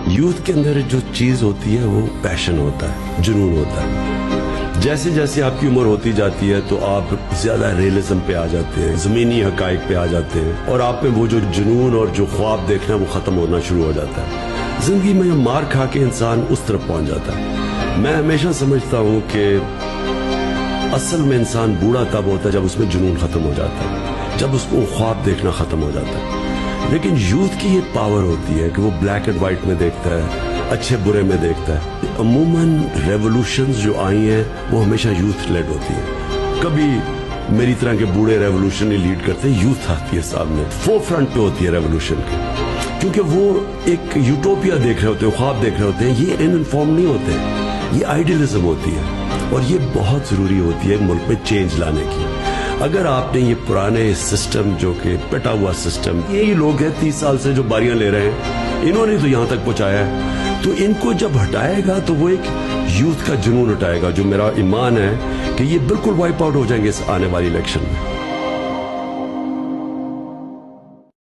Youth کے اندر جو چیز ہوتی ہے وہ پیشن ہوتا ہے، جنون ہوتا ہے. جیسے جیسے آپ کی عمر ہوتی جاتی ہے تو آپ زیادہ ریئلزم پہ آ جاتے ہیں، زمینی حقائق پہ آ جاتے ہیں، اور آپ میں وہ جو جنون اور جو خواب دیکھنا وہ ختم ہونا شروع ہو جاتا ہے. زندگی میں مار کھا کے انسان اس طرف پہنچ جاتا ہے. میں ہمیشہ سمجھتا ہوں کہ اصل میں انسان بوڑھا تب ہوتا ہے جب اس میں جنون ختم ہو جاتا ہے، جب اس کو خواب دیکھنا ختم ہو جاتا ہے. لیکن یوتھ کی یہ پاور ہوتی ہے کہ وہ بلیک اینڈ وائٹ میں دیکھتا ہے، اچھے برے میں دیکھتا ہے. عموماً ریولوشنز جو آئی ہیں وہ ہمیشہ یوتھ لیڈ ہوتی ہیں. کبھی میری طرح کے بوڑھے ریولوشن نہیں لیڈ کرتے، یوتھ آتی ہے سامنے، فور فرنٹ پہ ہوتی ہے ریولوشن کے، کیونکہ وہ ایک یوٹوپیا دیکھ رہے ہوتے ہیں، خواب دیکھ رہے ہوتے ہیں. یہ ان انفارم نہیں ہوتے، یہ آئیڈیلزم ہوتی ہے، اور یہ بہت ضروری ہوتی ہے ملک میں چینج لانے کی. اگر آپ نے یہ پرانے سسٹم جو کہ پٹا ہوا سسٹم، یہی لوگ ہیں 30 سال سے جو باریاں لے رہے ہیں، انہوں نے تو یہاں تک پہنچایا ہے، تو ان کو جب ہٹائے گا تو وہ ایک یوتھ کا جنون ہٹائے گا، جو میرا ایمان ہے کہ یہ بالکل وائپ آؤٹ ہو جائیں گے اس آنے والی الیکشن میں.